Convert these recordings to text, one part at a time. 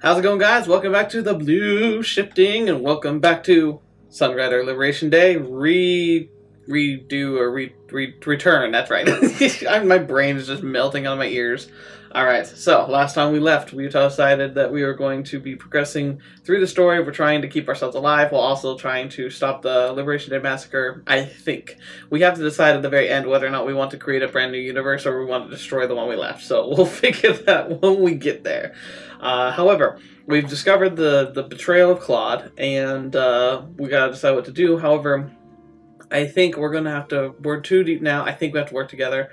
How's it going, guys? Welcome back to the Blue Shifting, and welcome back to Sunrider Liberation Day return. That's right. My brain is just melting out of my ears. Alright, so last time we left, we decided that we were going to be progressing through the story. We're trying to keep ourselves alive while also trying to stop the Liberation Day massacre. I think we have to decide at the very end whether or not we want to create a brand new universe or we want to destroy the one we left. So we'll figure that when we get there. However, we've discovered the betrayal of Claude, and we gotta decide what to do. However, I think we're gonna have to. We're too deep now. I think we have to work together.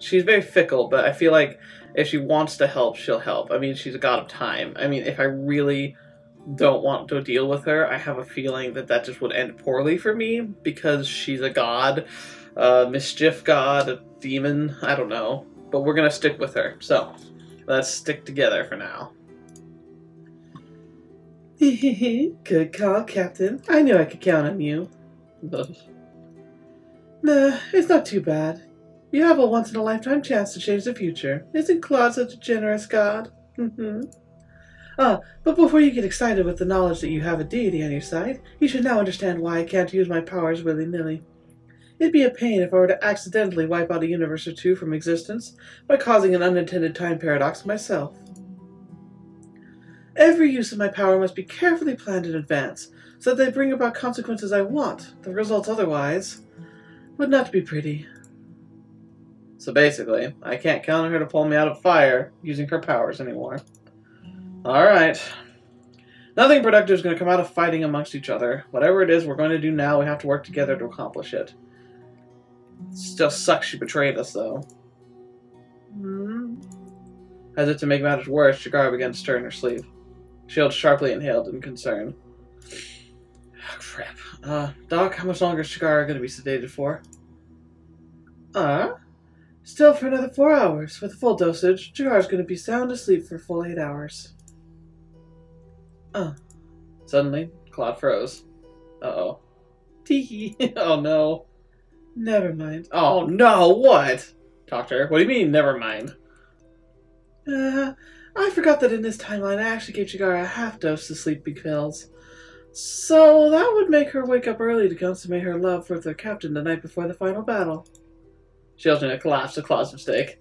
She's very fickle, but I feel like if she wants to help, she'll help. I mean, she's a god of time. I mean, if I really don't want to deal with her, I have a feeling that that just would end poorly for me because she's a god, mischief god, a demon. I don't know, but we're gonna stick with her. So let's stick together for now. Good call, Captain. I knew I could count on you. Nah, it's not too bad. You have a once-in-a-lifetime chance to change the future. Isn't Claude such a generous god? But before you get excited with the knowledge that you have a deity on your side, you should now understand why I can't use my powers willy-nilly. It'd be a pain if I were to accidentally wipe out a universe or two from existence by causing an unintended time paradox myself. Every use of my power must be carefully planned in advance, so that they bring about consequences I want. The results otherwise would not be pretty. So basically, I can't count on her to pull me out of fire using her powers anymore. Alright. Nothing productive is going to come out of fighting amongst each other. Whatever it is we're going to do now, we have to work together to accomplish it. It still sucks she betrayed us, though. As if to make matters worse, Chigara began to stir in her sleeve. Sheilds sharply inhaled in concern. Oh, crap. Doc, how much longer is Chigara going to be sedated for? Still for another 4 hours. With a full dosage, Chigara's going to be sound asleep for a full 8 hours. Suddenly, Claude froze. Uh-oh. Teehee. Oh, no. Never mind. Oh, no, what? Doctor, what do you mean, never mind? I forgot that in this timeline I actually gave Chigara a half-dose of sleeping pills. So that would make her wake up early to consummate her love for the captain the night before the final battle. Sheilds nearly collapsed at Claude's mistake.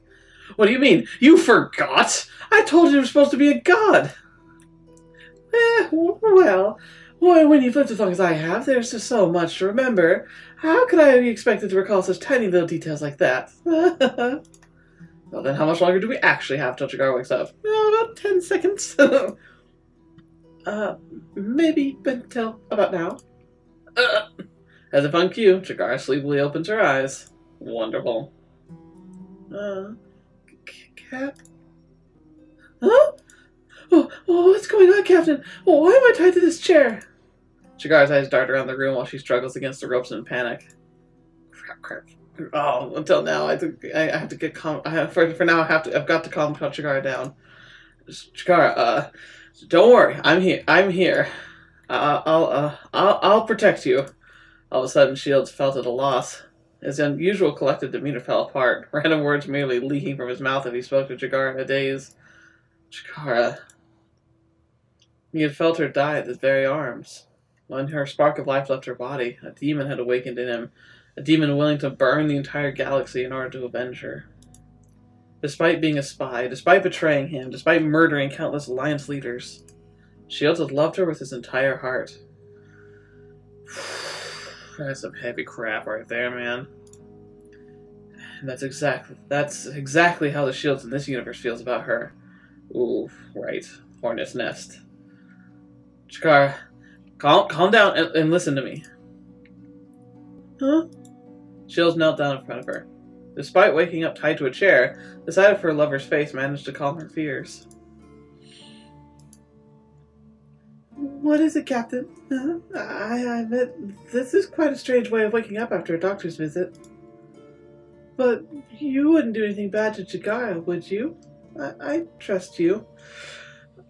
What do you mean? You forgot? I told you were supposed to be a god. Well, when you've lived as long as I have, there's just so much to remember. How could I be expected to recall such tiny little details like that? Well, then how much longer do we actually have till Chigara wakes up? About 10 seconds. Maybe until about now. As if on cue, Chigara sleepily opens her eyes. Wonderful. Cap? Huh? Oh, what's going on, Captain? Oh, why am I tied to this chair? Chigara's eyes dart around the room while she struggles against the ropes in panic. Crap. Oh, until now, I have to get calm. For now, I've got to calm Chigara down. Chigara, don't worry. I'm here. I'll protect you. All of a sudden, Sheilds felt at a loss. His unusual collected demeanor fell apart, random words merely leaking from his mouth as he spoke to Chigara in a daze. Chigara. He had felt her die at his very arms. When her spark of life left her body, a demon had awakened in him, a demon willing to burn the entire galaxy in order to avenge her. Despite being a spy, despite betraying him, despite murdering countless Alliance leaders, Sheilds had loved her with his entire heart. That's some heavy crap right there, man. And that's exactly how the Sheilds in this universe feels about her. Ooh, right. Hornet's nest. Chigara, calm down and listen to me. Huh? Sheilds knelt down in front of her. Despite waking up tied to a chair, the sight of her lover's face managed to calm her fears. What is it, Captain? I admit, this is quite a strange way of waking up after a doctor's visit. But you wouldn't do anything bad to Chigara, would you? I trust you.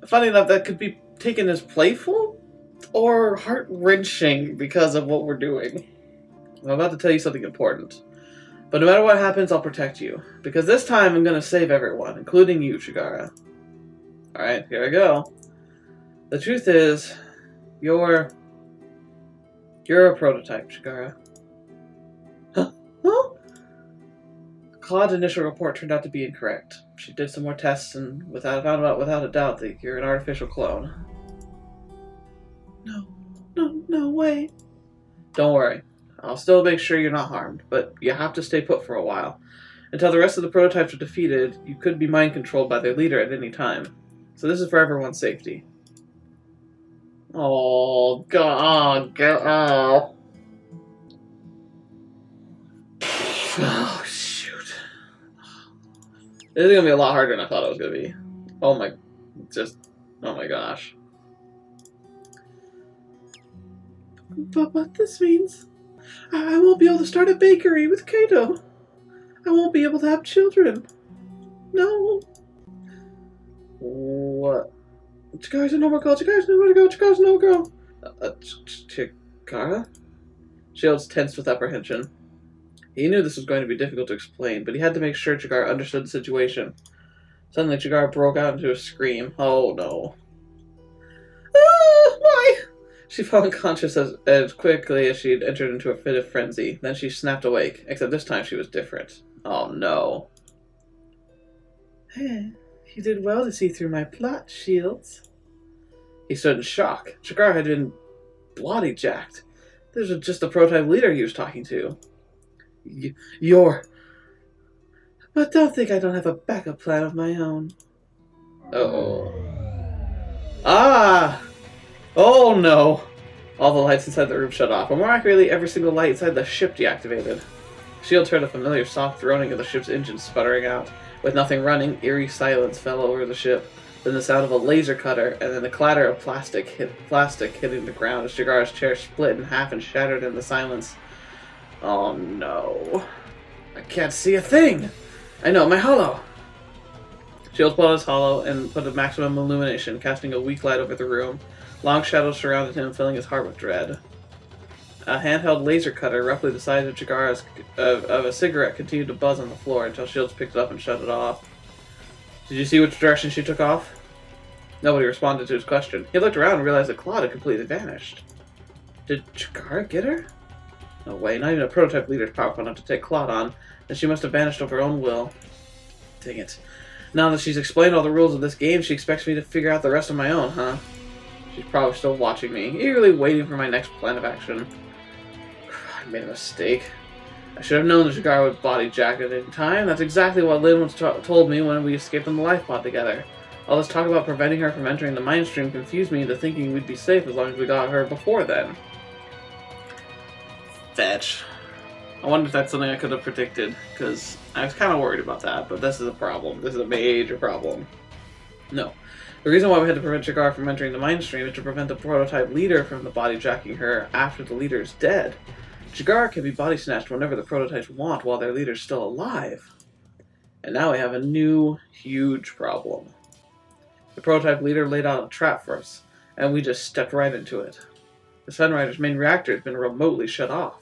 Funny enough, that could be taken as playful or heart-wrenching because of what we're doing. I'm about to tell you something important. But no matter what happens, I'll protect you. Because this time I'm going to save everyone, including you, Chigara. Alright, here I go. The truth is, you're a prototype, Chigara. Huh? Claude's initial report turned out to be incorrect. She did some more tests and found out without a doubt that you're an artificial clone. No way. Don't worry. I'll still make sure you're not harmed, but you have to stay put for a while. Until the rest of the prototypes are defeated, you could be mind-controlled by their leader at any time. So this is for everyone's safety. Oh, God. Oh, shoot. This is going to be a lot harder than I thought it was going to be. Oh my gosh. But this means I won't be able to start a bakery with Kato. I won't be able to have children. No. What? Chigara's a normal girl. Chigara's nowhere to go. Chigara's a normal girl. Chigara? Sheilds tensed with apprehension. He knew this was going to be difficult to explain, but he had to make sure Chigara understood the situation. Suddenly, Chigara broke out into a scream. Oh no. Why? She fell unconscious as quickly as she had entered into a fit of frenzy. Then she snapped awake, except this time she was different. Oh no. Hey, you did well to see through my plot, Sheilds. He stood in shock. Chigara had been bloody jacked. This was just the prototype leader he was talking to. You're... But don't think I don't have a backup plan of my own. Uh-oh. Ah! Oh no! All the lights inside the room shut off, or more accurately, every single light inside the ship deactivated. Sheilds heard a familiar soft droning of the ship's engine sputtering out. With nothing running, eerie silence fell over the ship. Then the sound of a laser cutter, and then the clatter of plastic hitting the ground as Chigara's chair split in half and shattered in the silence. Oh no. I can't see a thing! I know, my hollow! Sheilds pulled out his hollow and put a maximum illumination, casting a weak light over the room. Long shadows surrounded him, filling his heart with dread. A handheld laser cutter, roughly the size of Chigara's of a cigarette, continued to buzz on the floor until Sheilds picked it up and shut it off. Did you see which direction she took off? Nobody responded to his question. He looked around and realized that Claude had completely vanished. Did Chigara get her? No way, not even a prototype leader is powerful enough to take Claude on, then she must have vanished of her own will. Dang it. Now that she's explained all the rules of this game, she expects me to figure out the rest on my own, huh? She's probably still watching me, eagerly waiting for my next plan of action. I made a mistake. I should have known that Chigara would body jack at any time. That's exactly what Lynn once told me when we escaped on the life pod together. All this talk about preventing her from entering the mind stream confused me into thinking we'd be safe as long as we got her before then. Fetch. I wonder if that's something I could have predicted, because I was kind of worried about that, but this is a problem. This is a major problem. No. The reason why we had to prevent Chigara from entering the mind stream is to prevent the prototype leader from the body jacking her after the leader is dead. Chigara can be body snatched whenever the prototypes want while their leader's still alive. And now we have a new, huge problem. The prototype leader laid out a trap for us, and we just stepped right into it. The Sunrider's main reactor has been remotely shut off.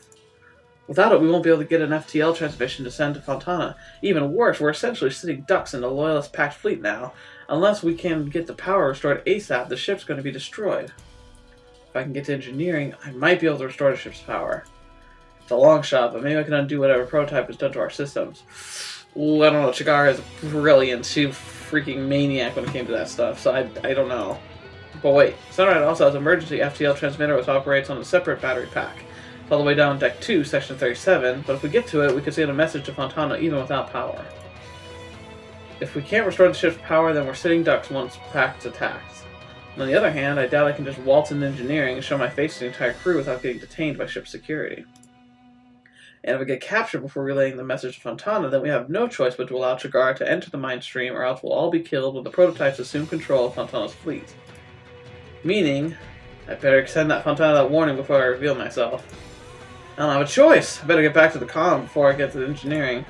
Without it, we won't be able to get an FTL transmission to send to Fontana. Even worse, we're essentially sitting ducks in the Loyalist packed fleet now. Unless we can get the power restored ASAP, the ship's going to be destroyed. If I can get to engineering, I might be able to restore the ship's power. It's a long shot, but maybe I can undo whatever prototype has done to our systems. Ooh, I don't know. Chigara is brilliant. She's a freaking maniac when it came to that stuff, so I don't know. But wait, Sunrider also has an emergency FTL transmitter which operates on a separate battery pack. It's all the way down Deck 2, Section 37, but if we get to it, we can send a message to Fontana even without power. If we can't restore the ship's power, then we're sitting ducks once pack's attacked. On the other hand, I doubt I can just waltz into engineering and show my face to the entire crew without getting detained by ship security. And if we get captured before relaying the message to Fontana, then we have no choice but to allow Chigara to enter the mind stream, or else we'll all be killed when the prototypes assume control of Fontana's fleet. Meaning, I better extend Fontana that warning before I reveal myself. I don't have a choice! I better get back to the comm before I get to the engineering.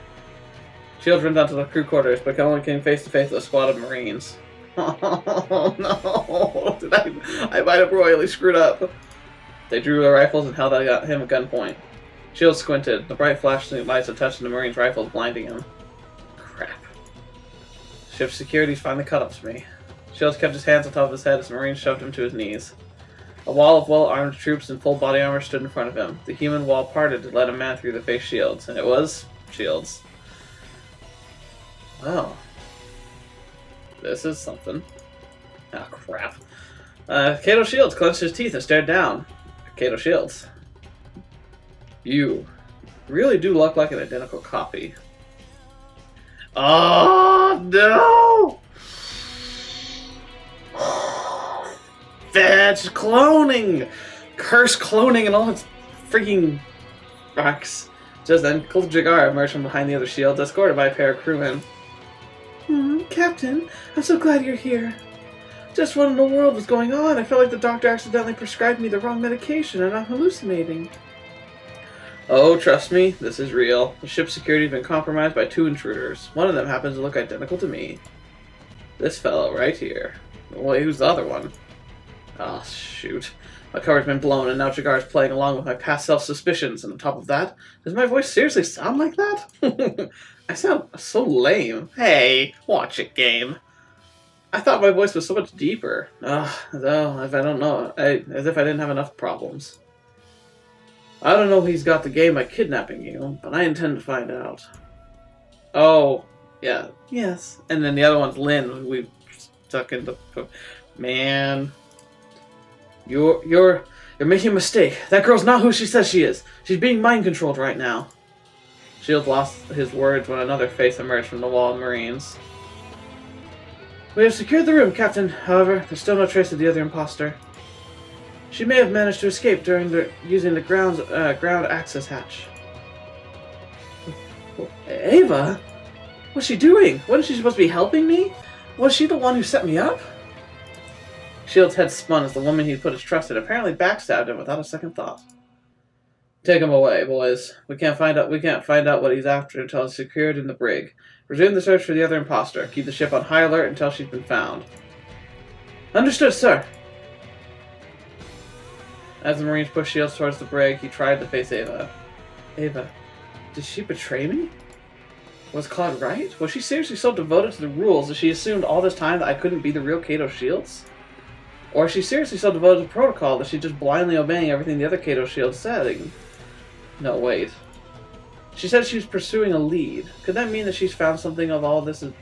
Sheilds runs down to the crew quarters, but only came face to face with a squad of Marines. Oh no! I might have royally screwed up. They drew their rifles and held him at gunpoint. Shields squinted. The bright flashing lights attached to the Marine's rifle blinding him. Crap. Ship security's finally caught up to me. Shields kept his hands on top of his head as the Marine shoved him to his knees. A wall of well-armed troops in full body armor stood in front of him. The human wall parted to let a man through to face Shields, and it was Shields. Wow. This is something. Oh, crap. Kato Shields clenched his teeth and stared down. Kato Shields. You really do look like an identical copy. Oh, no! That's cloning! Curse cloning and all its freaking rocks. Just then, Chigara emerged from behind the other shields, escorted by a pair of crewmen. Captain, I'm so glad you're here. Just what in the world was going on? I felt like the doctor accidentally prescribed me the wrong medication and I'm hallucinating. Oh, trust me, this is real. The ship's security has been compromised by 2 intruders. One of them happens to look identical to me. This fellow right here. Wait, who's the other one? Oh, shoot. My cover's been blown, and now Chigara's playing along with my past self-suspicions, and on top of that, does my voice seriously sound like that? I sound so lame. Hey, watch it, game. I thought my voice was so much deeper. Ugh, though, if I don't know, as if I didn't have enough problems. I don't know he's got the game by kidnapping you, but I intend to find out. Oh, yeah. Yes. And then the other one's Lynn, who we've stuck into... Man... You're making a mistake. That girl's not who she says she is. She's being mind-controlled right now. Shields lost his words when another face emerged from the wall of Marines. We have secured the room, Captain. However, there's still no trace of the other imposter. She may have managed to escape using the ground access hatch. Ava? What's she doing? Wasn't she supposed to be helping me? Was she the one who set me up? Shields' head spun as the woman he'd put his trust in apparently backstabbed him without a second thought. Take him away, boys. We can't find out what he's after until he's secured in the brig. Resume the search for the other imposter. Keep the ship on high alert until she's been found. Understood, sir. As the Marines pushed Shields towards the brig, he tried to face Ava. Ava, did she betray me? Was Claude right? Was she seriously so devoted to the rules that she assumed all this time that I couldn't be the real Kato Shields? Or is she seriously so devoted to protocol that she's just blindly obeying everything the other Kato Shields said? No, wait. She said she was pursuing a lead. Could that mean that she's found something of all this and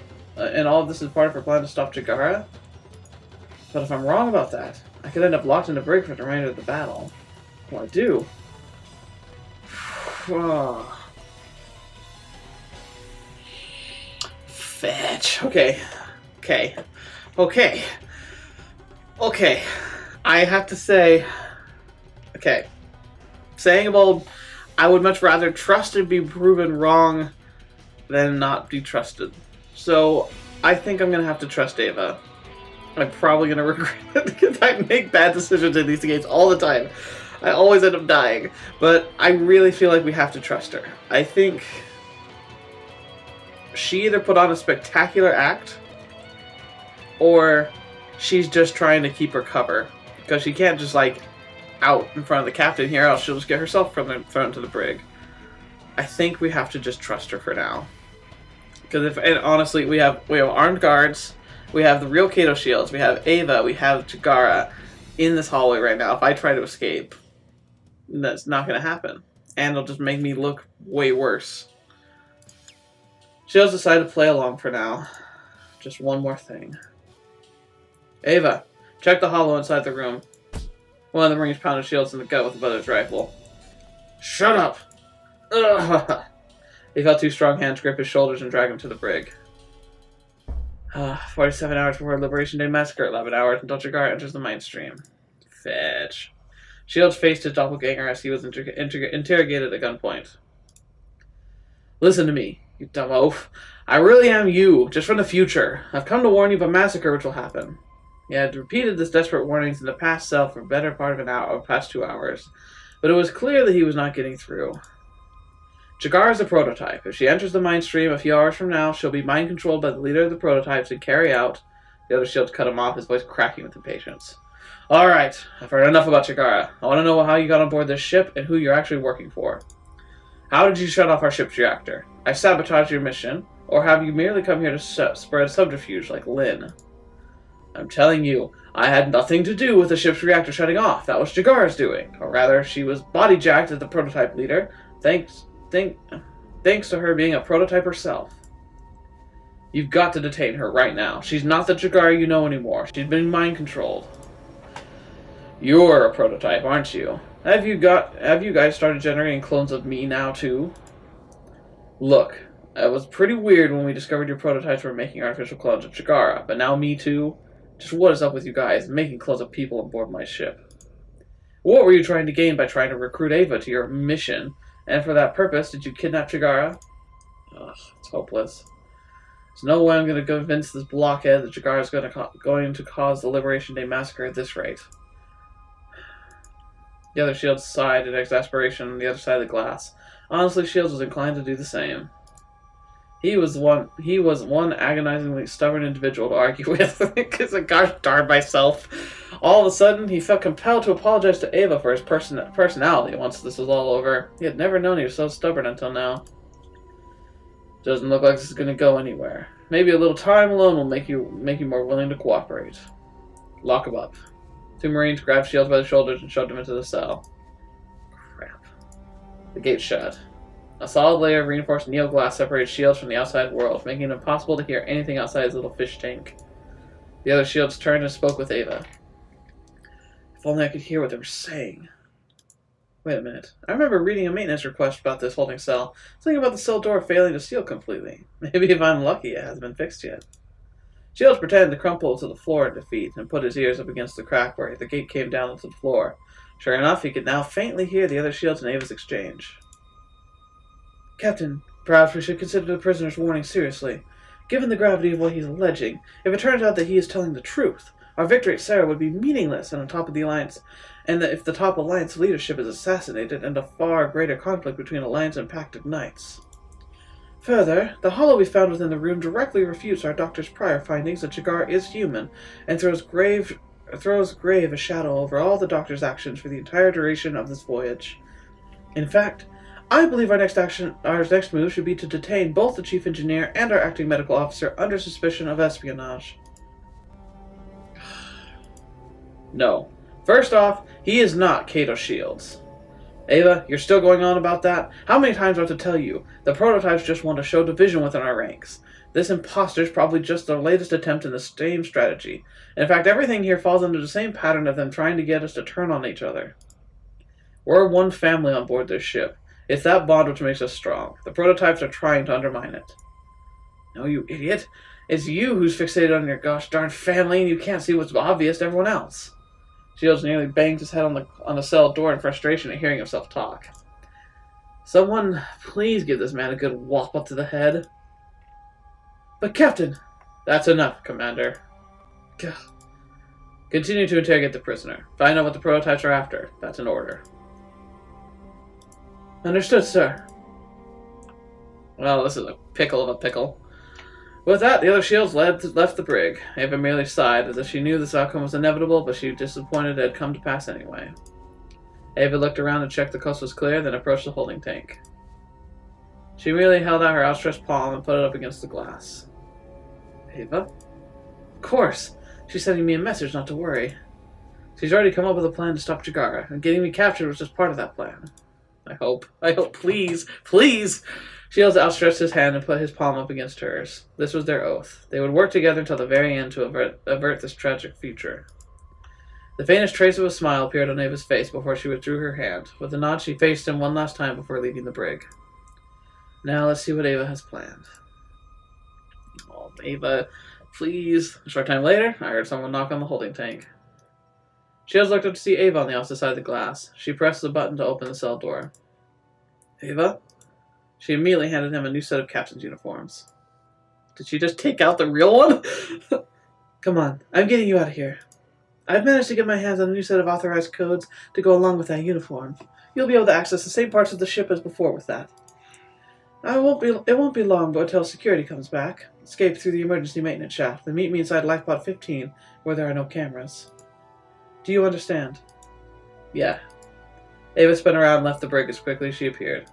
all of this is part of her plan to stop Chigara? But if I'm wrong about that, I could end up locked in a brig for the remainder of the battle. What do I do? Fetch. Okay. I have to say... Okay. Saying bold, I would much rather trust and be proven wrong than not be trusted. So, I think I'm going to have to trust Ava. I'm probably going to regret it because I make bad decisions in these games all the time. I always end up dying. But I really feel like we have to trust her. I think she either put on a spectacular act or she's just trying to keep her cover. Because she can't just, like, out in front of the captain here, else she'll just get herself thrown into the brig. I think we have to just trust her for now. Because honestly, we have armed guards, we have the real Kato Shields, we have Ava, we have Chigara in this hallway right now. If I try to escape, that's not going to happen. And it'll just make me look way worse. Shields decided to play along for now. Just one more thing. Ava, check the hollow inside the room. One of the Marines pounded Shields in the gut with the butt of his rifle. Shut up! Ugh. He felt 2 strong hands grip his shoulders and drag him to the brig. 47 hours before Liberation Day Massacre, 11 hours until Chigara enters the mainstream. Fetch. Shields faced his doppelganger as he was interrogated at gunpoint. Listen to me, you dumb oaf. I really am you, just from the future. I've come to warn you of a massacre which will happen. He had repeated this desperate warnings in the past self for the better part of an hour, or past 2 hours, but it was clear that he was not getting through. Chigara is a prototype. If she enters the mind stream a few hours from now, she'll be mind-controlled by the leader of the prototypes and carry out... The other Shields cut him off, his voice cracking with impatience. Alright, I've heard enough about Chigara. I want to know how you got on board this ship and who you're actually working for. How did you shut off our ship's reactor? I sabotaged your mission, or have you merely come here to spread subterfuge like Lynn? I'm telling you, I had nothing to do with the ship's reactor shutting off. That was Chigara's doing. Or rather, she was body-jacked as the prototype leader, thanks to her being a prototype herself. You've got to detain her right now. She's not the Chigara you know anymore. She's been mind-controlled. You're a prototype, aren't you? Have you guys started generating clones of me now, too? Look, it was pretty weird when we discovered your prototypes were making artificial clones of Chigara, but now me too? Just what is up with you guys making clones of people on board my ship? What were you trying to gain by trying to recruit Ava to your mission? And for that purpose, did you kidnap Chigara? Ugh, it's hopeless. There's no way I'm going to convince this blockhead that Chigara is going to cause the Liberation Day massacre at this rate. The other Sheilds sighed in exasperation on the other side of the glass. Honestly, Sheilds was inclined to do the same. He was one agonizingly stubborn individual to argue with, because gosh darn myself. All of a sudden, he felt compelled to apologize to Ava for his personality once this was all over. He had never known he was so stubborn until now. Doesn't look like this is going to go anywhere. Maybe a little time alone will make you more willing to cooperate. Lock him up. Two Marines grabbed Sheilds by the shoulders and shoved him into the cell. Crap. The gate shut. A solid layer of reinforced neo glass separated Sheilds from the outside world, making it impossible to hear anything outside his little fish tank. The other Sheilds turned and spoke with Ava. If only I could hear what they were saying. Wait a minute. I remember reading a maintenance request about this holding cell. Something about the cell door failing to seal completely. Maybe if I'm lucky, it hasn't been fixed yet. Sheilds pretended to crumple to the floor in defeat and put his ears up against the crack where the gate came down onto the floor. Sure enough, he could now faintly hear the other Sheilds and Ava's exchange. Captain, perhaps we should consider the prisoner's warning seriously. Given the gravity of what he's alleging, if it turns out that he is telling the truth, our victory at Sarah would be meaningless on the top of the Alliance, and that if the top Alliance leadership is assassinated, and a far greater conflict between Alliance and Pact ignites. Further, the hollow we found within the room directly refutes our doctor's prior findings that Chigara is human, and throws grave a shadow over all the doctor's actions for the entire duration of this voyage. In fact, I believe our next move should be to detain both the chief engineer and our acting medical officer under suspicion of espionage. No. First off, he is not Kato Sheilds. Ava, you're still going on about that? How many times do I have to tell you? The prototypes just want to show division within our ranks. This imposter's probably just their latest attempt in the same strategy. In fact, everything here falls under the same pattern of them trying to get us to turn on each other. We're one family on board this ship. It's that bond which makes us strong. The prototypes are trying to undermine it. No, you idiot. It's you who's fixated on your gosh darn family and you can't see what's obvious to everyone else. Sheilds nearly banged his head on the cell door in frustration at hearing himself talk. Someone, please give this man a good whop up to the head. But Captain! That's enough, Commander. Gah. Continue to interrogate the prisoner. Find out what the prototypes are after. That's an order. Understood, sir. Well, this is a pickle of a pickle. With that, the other Sheilds left the brig. Ava merely sighed, as if she knew this outcome was inevitable, but she was disappointed it had come to pass anyway. Ava looked around to check the coast was clear, then approached the holding tank. She merely held out her outstretched palm and put it up against the glass. Ava? Of course! She's sending me a message not to worry. She's already come up with a plan to stop Chigara, and getting me captured was just part of that plan. I hope, please, please! Sheilds outstretched his hand and put his palm up against hers. This was their oath. They would work together until the very end to avert this tragic future. The faintest trace of a smile appeared on Ava's face before she withdrew her hand. With a nod, she faced him one last time before leaving the brig. Now let's see what Ava has planned. Oh, Ava, please. A short time later, I heard someone knock on the holding tank. Sheilds looked up to see Ava on the opposite side of the glass. She pressed the button to open the cell door. Ava? She immediately handed him a new set of captain's uniforms. Did she just take out the real one? Come on, I'm getting you out of here. I've managed to get my hands on a new set of authorized codes to go along with that uniform. You'll be able to access the same parts of the ship as before with that. It won't be long until security comes back. Escape through the emergency maintenance shaft, then meet me inside Lifepod 15, where there are no cameras. Do you understand? Yeah. Ava spun around and left the brig as quickly as she appeared.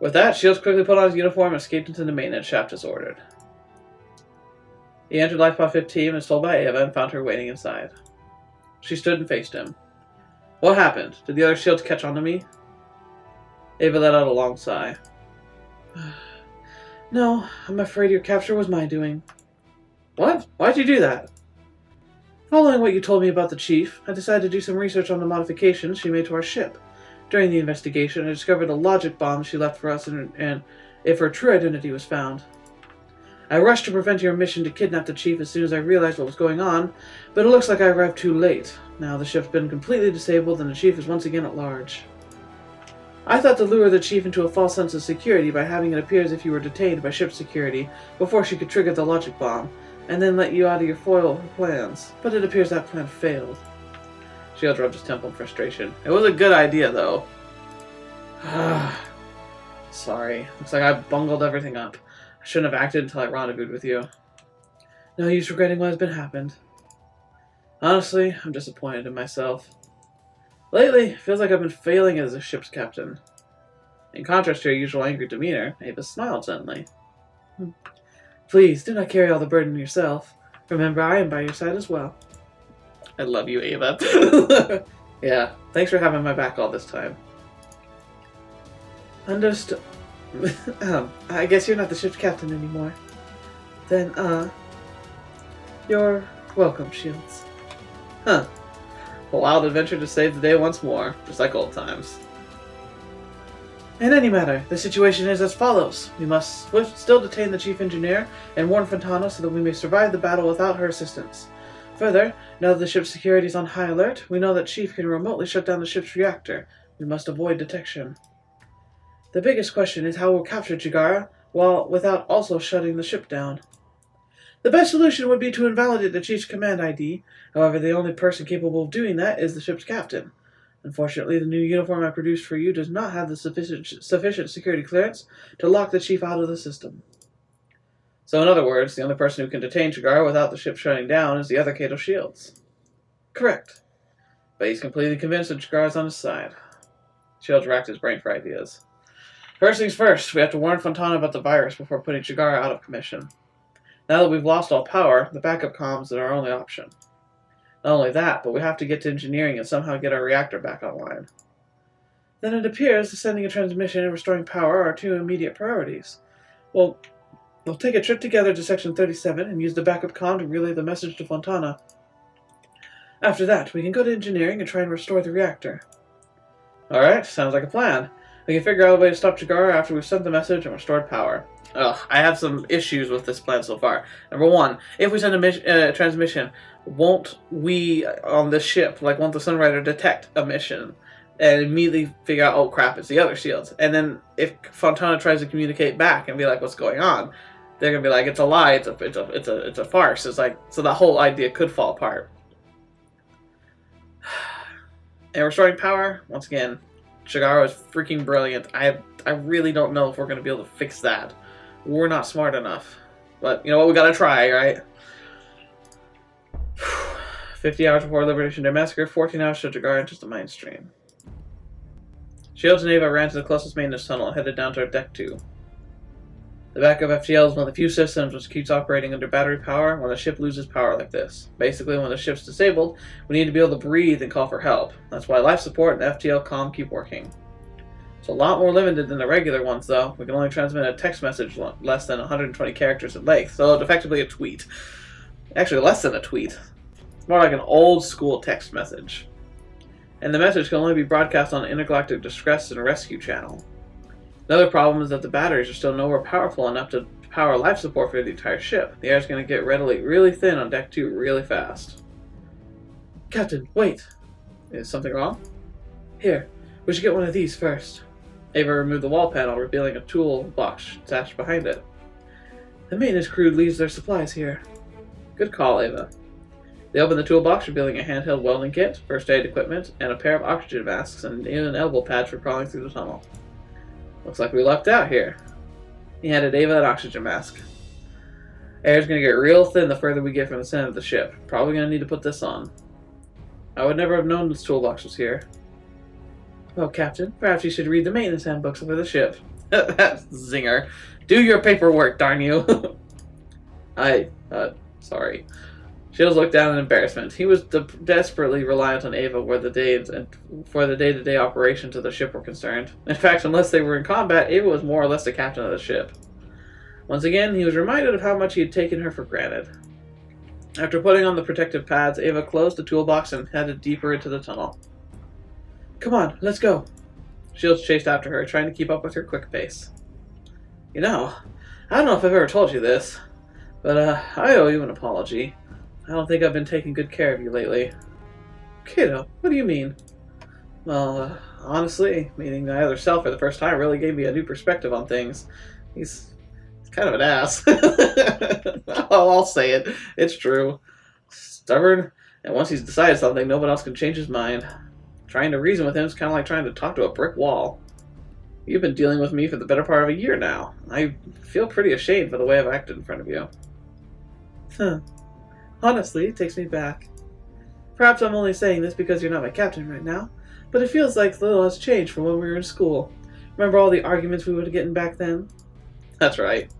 With that, Sheilds quickly put on his uniform and escaped into the maintenance shaft as ordered. He entered Lifepod 15 and was told by Ava and found her waiting inside. She stood and faced him. What happened? Did the other Sheilds catch on to me? Ava let out a long sigh. No, I'm afraid your capture was my doing. What? Why'd you do that? Following what you told me about the Chief, I decided to do some research on the modifications she made to our ship. During the investigation, I discovered a logic bomb she left for us and if her true identity was found. I rushed to prevent your mission to kidnap the Chief as soon as I realized what was going on, but it looks like I arrived too late. Now the ship's been completely disabled and the Chief is once again at large. I thought to lure the Chief into a false sense of security by having it appear as if you were detained by ship security before she could trigger the logic bomb, and then let you out of your foil plans, but it appears that plan failed. Sheilds rubbed his temple in frustration. It was a good idea, though. Sorry. Looks like I bungled everything up. I shouldn't have acted until I rendezvoused with you. No use regretting what has been happened. Honestly, I'm disappointed in myself. Lately, it feels like I've been failing as a ship's captain. In contrast to your usual angry demeanor, Ava smiled gently. Please, do not carry all the burden yourself. Remember, I am by your side as well. I love you, Ava. Yeah, thanks for having my back all this time. Understood. I guess you're not the ship's captain anymore. Then, you're welcome, Sheilds. Huh. A wild adventure to save the day once more, just like old times. In any matter, the situation is as follows. We must still detain the Chief Engineer and warn Fontana so that we may survive the battle without her assistance. Further, now that the ship's security is on high alert, we know that Chief can remotely shut down the ship's reactor. We must avoid detection. The biggest question is how we'll capture Chigara without also shutting the ship down. The best solution would be to invalidate the Chief's command ID. However, the only person capable of doing that is the ship's captain. Unfortunately, the new uniform I produced for you does not have the sufficient security clearance to lock the Chief out of the system. So in other words, the only person who can detain Chigara without the ship shutting down is the other Kato Sheilds. Correct. But he's completely convinced that Chigara's on his side. Sheilds racked his brain for ideas. First things first, we have to warn Fontana about the virus before putting Chigara out of commission. Now that we've lost all power, the backup comms are our only option. Not only that, but we have to get to engineering and somehow get our reactor back online. Then it appears that sending a transmission and restoring power are our two immediate priorities. We'll take a trip together to Section 37 and use the backup comm to relay the message to Fontana. After that, we can go to engineering and try and restore the reactor. Alright, sounds like a plan. We can figure out a way to stop Chigara after we've sent the message and restored power. Ugh, I have some issues with this plan so far. Number one, if we send a transmission, won't we, on this ship, won't the Sunrider detect a mission and immediately figure out, oh crap, it's the other Sheilds? And then if Fontana tries to communicate back and be like, what's going on? They're gonna be like, it's a lie, it's a farce. It's like, so the whole idea could fall apart. And restoring power, once again, Chigara is freaking brilliant. I really don't know if we're gonna be able to fix that. We're not smart enough. But, you know what, we gotta try, right? 50 hours before Liberation Day Massacre, 14 hours to Chigara enters the mainstream. Sheilds and Ava ran to the closest maintenance tunnel and headed down to Deck 2. The backup FTL is one of the few systems which keeps operating under battery power when the ship loses power like this. Basically, when the ship's disabled, we need to be able to breathe and call for help. That's why life support and FTL comm keep working. It's a lot more limited than the regular ones, though. We can only transmit a text message less than 120 characters in length, so it's effectively a tweet. Actually, less than a tweet. It's more like an old-school text message. And the message can only be broadcast on the Intergalactic Distress and Rescue channel. Another problem is that the batteries are still nowhere powerful enough to power life support for the entire ship. The air is going to get really thin on Deck 2 really fast. Captain, wait! Is something wrong? Here, we should get one of these first. Ava removed the wall panel, revealing a toolbox stashed behind it. The maintenance crew leaves their supplies here. Good call, Ava. They opened the toolbox, revealing a handheld welding kit, first aid equipment, and a pair of oxygen masks and an elbow pad for crawling through the tunnel. Looks like we lucked out here. He handed Ava an oxygen mask. Air's gonna get real thin the further we get from the center of the ship. Probably gonna need to put this on. I would never have known this toolbox was here. Well, Captain, perhaps you should read the maintenance handbooks for the ship. That's zinger. Do your paperwork, darn you. Sorry. Sheilds looked down in embarrassment. He was desperately reliant on Ava for the day-to-day operations of the ship were concerned. In fact, unless they were in combat, Ava was more or less the captain of the ship. Once again, he was reminded of how much he had taken her for granted. After putting on the protective pads, Ava closed the toolbox and headed deeper into the tunnel. Come on, let's go. Sheilds chased after her, trying to keep up with her quick pace. You know, I don't know if I've ever told you this, but I owe you an apology. I don't think I've been taking good care of you lately. Kiddo, what do you mean? Well, honestly, meeting my other self for the first time really gave me a new perspective on things. He's kind of an ass. I'll say it. It's true. Stubborn, and once he's decided something, no one else can change his mind. Trying to reason with him is kind of like trying to talk to a brick wall. You've been dealing with me for the better part of a year now. I feel pretty ashamed for the way I've acted in front of you. Huh. Honestly, it takes me back. Perhaps I'm only saying this because you're not my captain right now, but it feels like little has changed from when we were in school. Remember all the arguments we would get in back then? That's right.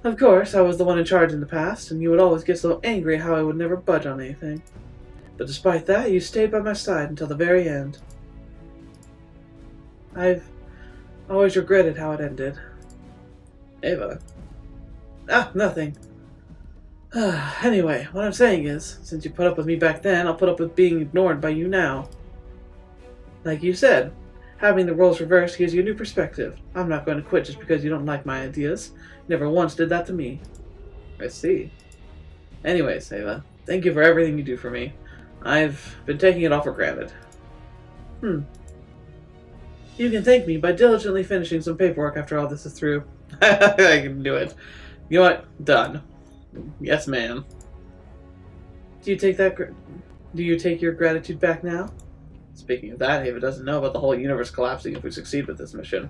Of course, I was the one in charge in the past, and you would always get so angry how I would never budge on anything. But despite that, you stayed by my side until the very end. I've always regretted how it ended. Ava. Nothing. Anyway, what I'm saying is, since you put up with me back then, I'll put up with being ignored by you now. Like you said, having the roles reversed gives you a new perspective. I'm not going to quit just because you don't like my ideas. You never once did that to me. I see. Anyways, Ava, thank you for everything you do for me. I've been taking it all for granted. You can thank me by diligently finishing some paperwork after all this is through. I can do it. You know what? Done. Yes, ma'am. Do you take your gratitude back now? Speaking of that, Ava doesn't know about the whole universe collapsing if we succeed with this mission.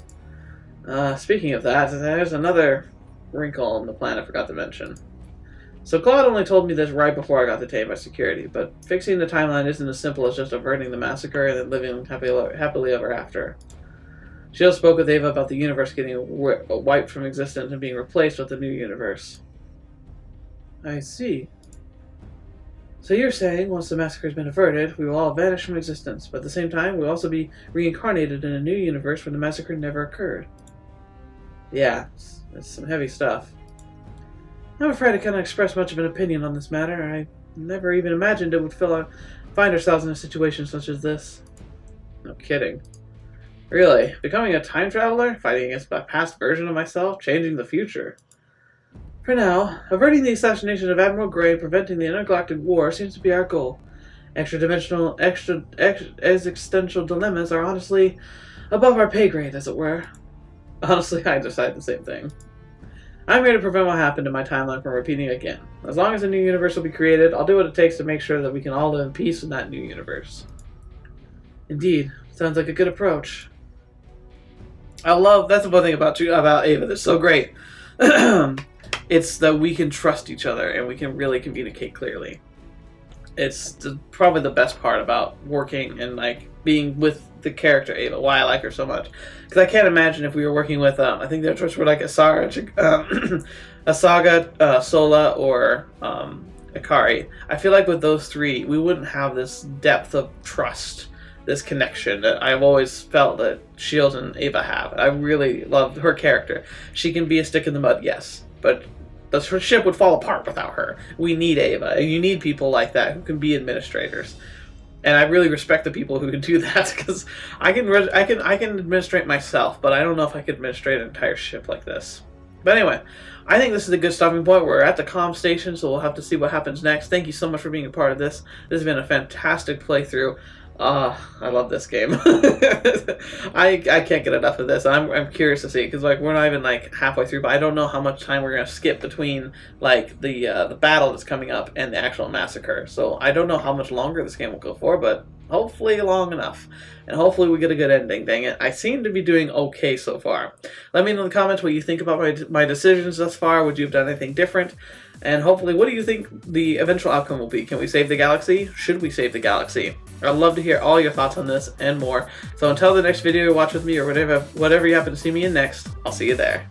Speaking of that, there's another wrinkle in the plan I forgot to mention. So Claude only told me this right before I got detained by security, but fixing the timeline isn't as simple as just averting the massacre and then living happily ever after. Sheilds spoke with Ava about the universe getting wiped from existence and being replaced with a new universe. I see. So you're saying, once the massacre has been averted, we will all vanish from existence, but at the same time, we'll also be reincarnated in a new universe where the massacre never occurred. Yeah, it's some heavy stuff. I'm afraid I cannot express much of an opinion on this matter. I never even imagined it would find ourselves in a situation such as this. No kidding. Really, becoming a time traveler, fighting against a past version of myself, changing the future. For now, averting the assassination of Admiral Grey and preventing the intergalactic war seems to be our goal. Existential dilemmas are honestly above our pay grade, as it were. Honestly, I decided the same thing. I'm here to prevent what happened in my timeline from repeating again. As long as a new universe will be created, I'll do what it takes to make sure that we can all live in peace in that new universe. Indeed, sounds like a good approach. That's the one thing about Ava that's so great. It's that we can trust each other and we can really communicate clearly. It's probably the best part about working and like being with the character Ava. Why I like her so much, because I can't imagine if we were working with I think their choices were like Asaga, Sola, or Akari. I feel like with those three, we wouldn't have this depth of trust, this connection that I've always felt that Sheilds and Ava have. I really love her character. She can be a stick in the mud, yes, but the ship would fall apart without her. We need Ava, and you need people like that who can be administrators. And I really respect the people who can do that, because I can administrate myself, but I don't know if I could administrate an entire ship like this. But anyway, I think this is a good stopping point. We're at the comm station, so we'll have to see what happens next. Thank you so much for being a part of this. This has been a fantastic playthrough. I love this game. I can't get enough of this. I'm curious to see, because like we're not even like halfway through, but I don't know how much time we're gonna skip between like the battle that's coming up and the actual massacre. So I don't know how much longer this game will go for, but hopefully long enough, and hopefully we get a good ending. Dang it, I seem to be doing okay so far. Let me know in the comments what you think about my decisions thus far. Would you have done anything different? And hopefully, what do you think the eventual outcome will be? Can we save the galaxy? Should we save the galaxy? I'd love to hear all your thoughts on this and more. So until the next video you watch with me or whatever you happen to see me in next, I'll see you there.